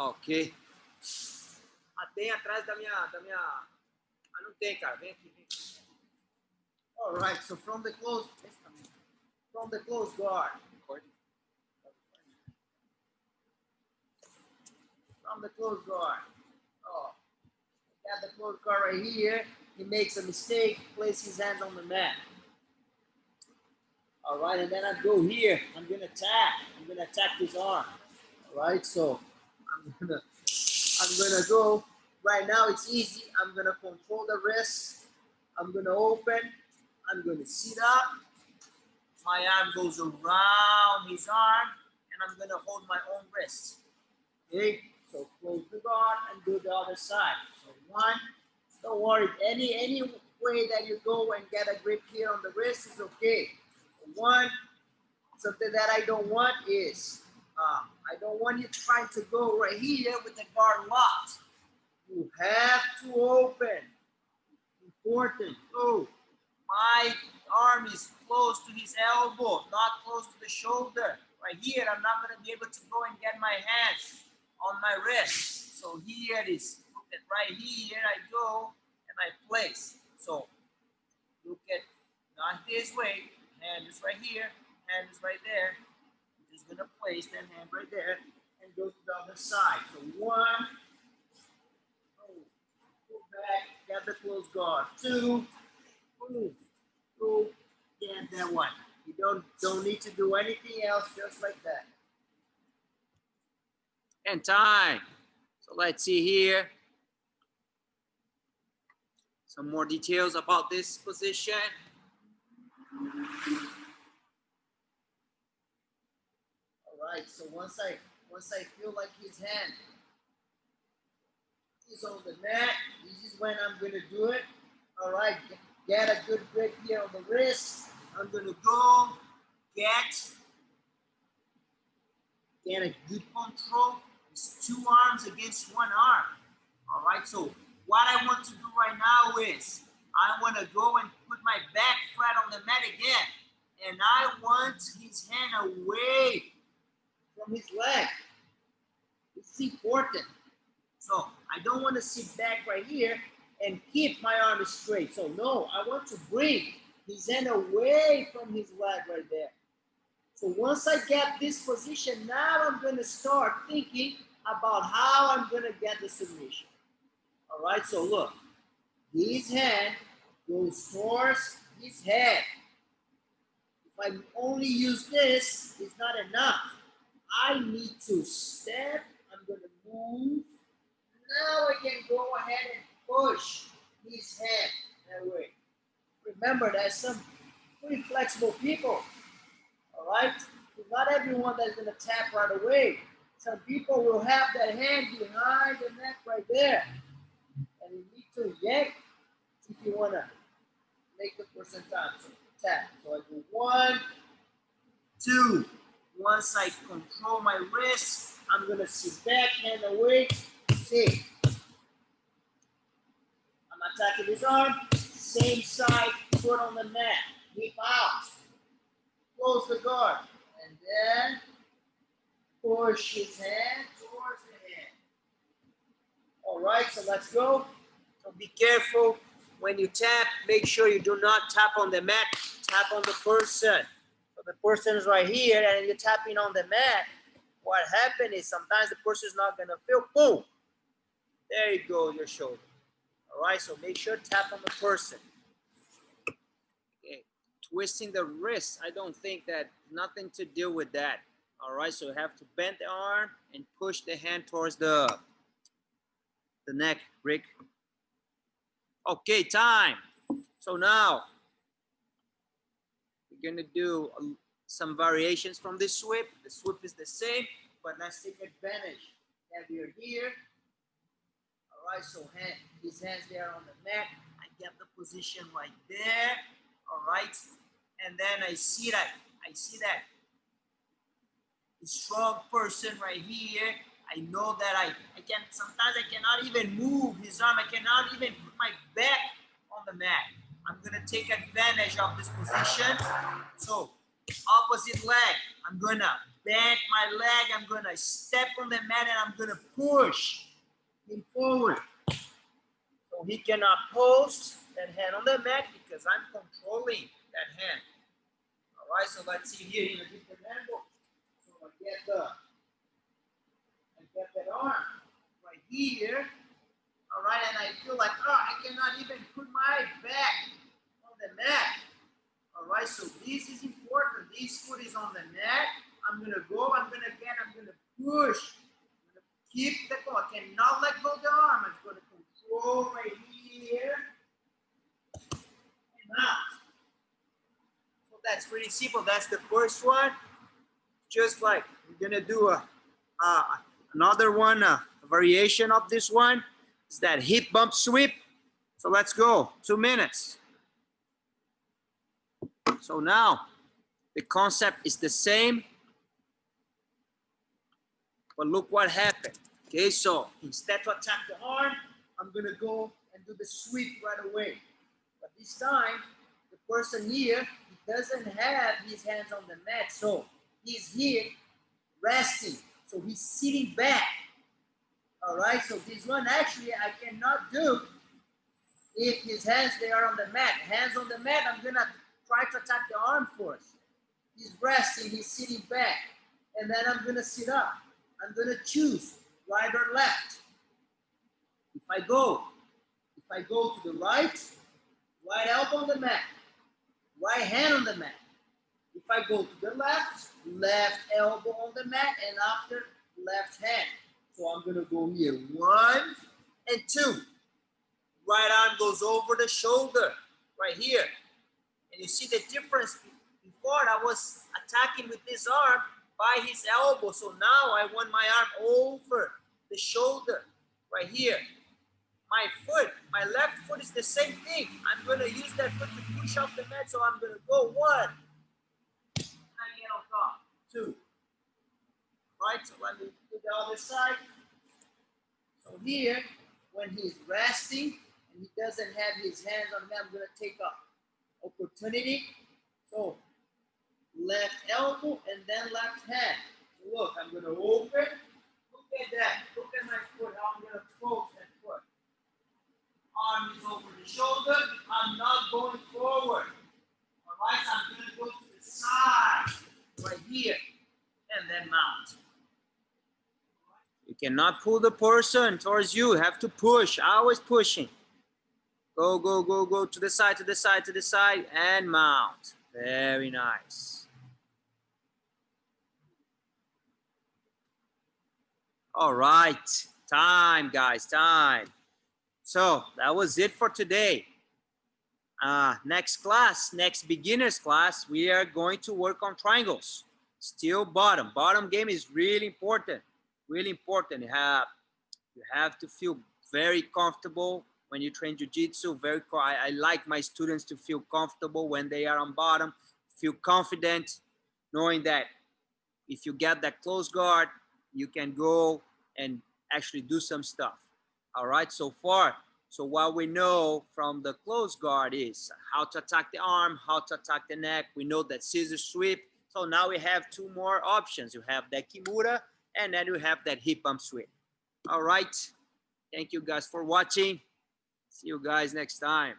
Ok. Tem atrás da minha... Ah, não tem, cara. Vem aqui, vem aqui. All right, so from the close guard. From the close guard. Oh, got the close guard right here. He makes a mistake, places his hands on the mat. All right, and then I go here. I'm gonna attack. I'm gonna attack his arm. All right, so I'm gonna go. Right now it's easy. I'm gonna control the wrist. I'm gonna open. I'm gonna sit up. My arm goes around his arm, and I'm gonna hold my own wrist. Okay, so close the guard and do the other side. So one. Don't worry. Any way that you go and get a grip here on the wrist is okay. One. Something that I don't want is I don't want you trying to go right here with the guard locked. You have to open. Important. Oh, my arm is close to his elbow, not close to the shoulder. Right here, I'm not going to be able to go and get my hands on my wrist. So here it is. Look at right here, I go and I place. So look at, not this way, hand is right here, hand is right there. I'm just going to place that hand right there and go to the other side. So one, go back, get the close guard. Two, get that one. You don't need to do anything else, just like that. And time. So let's see here. Some more details about this position. All right. So once I feel like his hand is on the mat, this is when I'm gonna do it. All right. Get a good grip here on the wrist. I'm gonna go get a good control. It's two arms against one arm. All right, so what I want to do right now is I want to go and put my back flat on the mat again. And I want his hand away from his leg. It's important. So I don't want to sit back right here and keep my arm straight. So no, I want to bring his hand away from his leg right there. So once I get this position, now I'm going to start thinking about how I'm going to get the submission. All right, so look, his hand goes towards his head. If I only use this, it's not enough. I need to step. I'm going to move. Now I can go ahead and push his hand that way. Remember, there's some pretty flexible people. All right? It's not everyone that's going to tap right away. Some people will have that hand behind the neck right there. And you need to yank if you want to make the person tap. So tap. So I do 1, 2. Once I control my wrist, I'm going to sit back, hand away. See. I'm attacking his arm. Same side, foot on the mat. Hip out. Close the guard. And then push his hand towards the hand. All right, so let's go. So be careful when you tap. Make sure you do not tap on the mat. Tap on the person. So the person is right here and you're tapping on the mat. What happened is sometimes the person is not going to feel, boom. There you go, your shoulder. All right, so make sure to tap on the person. Okay. Twisting the wrist, I don't think that, nothing to do with that. All right, so you have to bend the arm and push the hand towards the neck, Rick. Okay, time. So now, we're gonna do some variations from this sweep. The sweep is the same, but let's take advantage that we are here. All right, so his hands there on the mat. I get the position right there. All right, and then I see that strong person right here. I know that I can, sometimes I cannot even move his arm. I cannot even put my back on the mat. I'm gonna take advantage of this position. So opposite leg, I'm gonna bend my leg. I'm gonna step on the mat and I'm gonna push him forward. So he cannot post that hand on the mat because I'm controlling that hand. All right, so let's see here in a different angle. So I get that arm right here. All right, and I feel like, oh, I cannot even put my back on the mat. All right, so this is important. This foot is on the mat. I'm gonna go, I'm gonna push. I'm gonna keep the go. I cannot let go of the arm. I'm gonna control right here and out. So that's pretty simple. That's the first one. Just like we're gonna do another one, a variation of this one. Is that hip bump sweep. So let's go, 2 minutes. So now the concept is the same, but look what happened. Okay, so instead to attack the arm, I'm gonna go and do the sweep right away. But this time, the person here, he doesn't have his hands on the mat, so he's here resting. So he's sitting back. All right, so this one actually I cannot do if his hands, they are on the mat. Hands on the mat, I'm gonna try to attack the arm first. He's resting, he's sitting back. And then I'm gonna sit up. I'm gonna choose right or left. If I go to the right elbow on the mat, right hand on the mat. If I go to the left elbow on the mat, and after left hand. So I'm gonna go here, 1 and 2. Right arm goes over the shoulder, right here. And you see the difference. Before I was attacking with this arm by his elbow. So now I want my arm over the shoulder, right here. My foot, my left foot is the same thing. I'm gonna use that foot to push off the mat. So I'm gonna go 1. I get on top, 2. Right, so let me do the other side. So here, when he's resting and he doesn't have his hands on me, I'm gonna take a opportunity. So left elbow and then left hand. So look, I'm gonna open. Look at that. Look at my foot. How I'm gonna close that foot. Arm is over the shoulder. I'm not going forward. All right, so I'm gonna go to the side, right here, and then mount. You cannot pull the person towards you. You have to push, always pushing. Go, go, go, go to the side, to the side, to the side, and mount. Very nice. All right, time, guys, time. So that was it for today. Next class, next beginners class, we are going to work on triangles. Still bottom. Bottom game is really important. Really important. You have to feel very comfortable when you train jiu-jitsu. I like my students to feel comfortable when they are on bottom. Feel confident, knowing that if you get that close guard, you can go and actually do some stuff. All right, so far. So what we know from the close guard is how to attack the arm, how to attack the neck. We know that scissor sweep. So now we have 2 more options. You have that Kimura, and then you have that hip bump sweep. All right. Thank you guys for watching. See you guys next time.